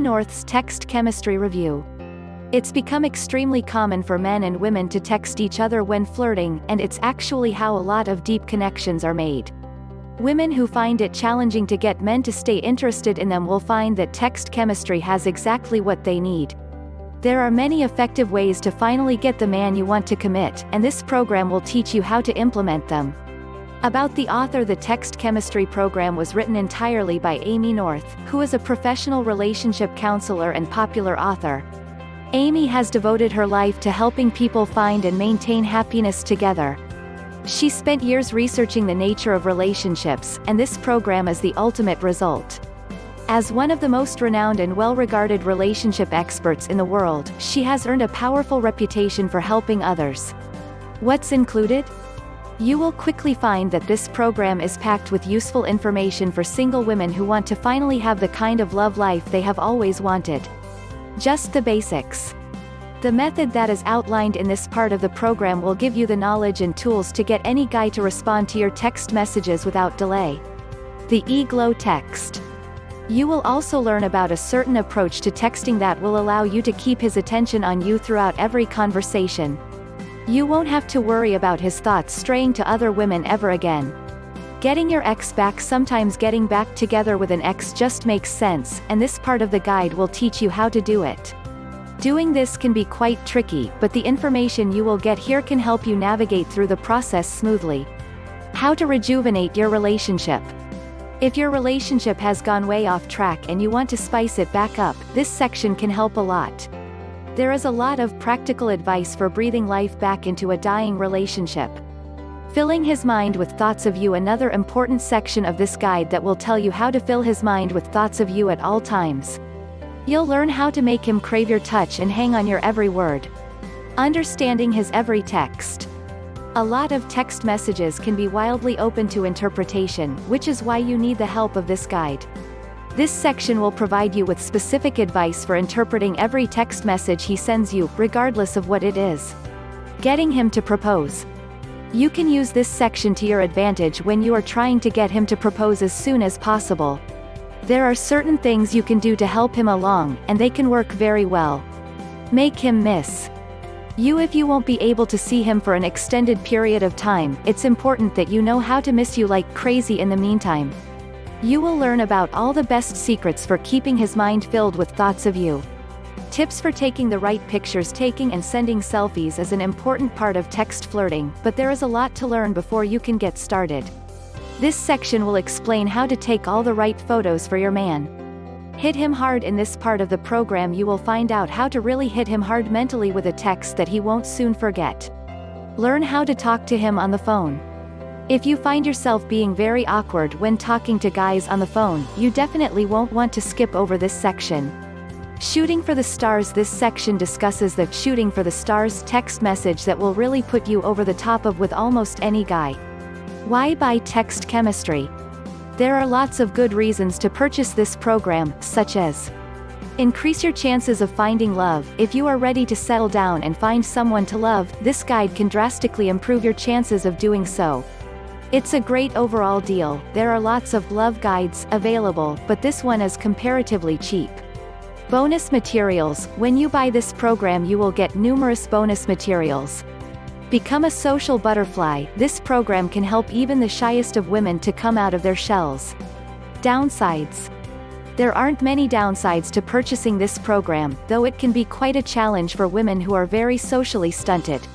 North's Text Chemistry Review. It's become extremely common for men and women to text each other when flirting, and it's actually how a lot of deep connections are made. Women who find it challenging to get men to stay interested in them will find that text chemistry has exactly what they need. There are many effective ways to finally get the man you want to commit, and this program will teach you how to implement them. About the author. The text chemistry program was written entirely by Amy North, who is a professional relationship counselor and popular author. Amy has devoted her life to helping people find and maintain happiness together. She spent years researching the nature of relationships, and this program is the ultimate result. As one of the most renowned and well-regarded relationship experts in the world, she has earned a powerful reputation for helping others. What's included? You will quickly find that this program is packed with useful information for single women who want to finally have the kind of love life they have always wanted. Just the basics. The method that is outlined in this part of the program will give you the knowledge and tools to get any guy to respond to your text messages without delay. The E-Glow text. You will also learn about a certain approach to texting that will allow you to keep his attention on you throughout every conversation. You won't have to worry about his thoughts straying to other women ever again. Getting your ex back. Sometimes getting back together with an ex just makes sense, and this part of the guide will teach you how to do it. Doing this can be quite tricky, but the information you will get here can help you navigate through the process smoothly. How to rejuvenate your relationship. If your relationship has gone way off track and you want to spice it back up, this section can help a lot. There is a lot of practical advice for breathing life back into a dying relationship. Filling his mind with thoughts of you. Another important section of this guide that will tell you how to fill his mind with thoughts of you at all times. You'll learn how to make him crave your touch and hang on your every word. Understanding his every text. A lot of text messages can be wildly open to interpretation, which is why you need the help of this guide. This section will provide you with specific advice for interpreting every text message he sends you, regardless of what it is. Getting him to propose. You can use this section to your advantage when you are trying to get him to propose as soon as possible. There are certain things you can do to help him along, and they can work very well. Make him miss you. If you won't be able to see him for an extended period of time, it's important that you know how to miss you like crazy in the meantime. You will learn about all the best secrets for keeping his mind filled with thoughts of you. Tips for taking the right pictures. Taking and sending selfies is an important part of text flirting, but there is a lot to learn before you can get started. This section will explain how to take all the right photos for your man. Hit him hard. In this part of the program you will find out how to really hit him hard mentally with a text that he won't soon forget. Learn how to talk to him on the phone. If you find yourself being very awkward when talking to guys on the phone, you definitely won't want to skip over this section. Shooting for the stars. This section discusses the shooting for the stars text message that will really put you over the top of with almost any guy. Why buy text chemistry? There are lots of good reasons to purchase this program, such as increase your chances of finding love. If you are ready to settle down and find someone to love, this guide can drastically improve your chances of doing so. It's a great overall deal. There are lots of love guides available, but this one is comparatively cheap. Bonus materials. When you buy this program you will get numerous bonus materials. Become a social butterfly. This program can help even the shyest of women to come out of their shells. Downsides. There aren't many downsides to purchasing this program, though it can be quite a challenge for women who are very socially stunted.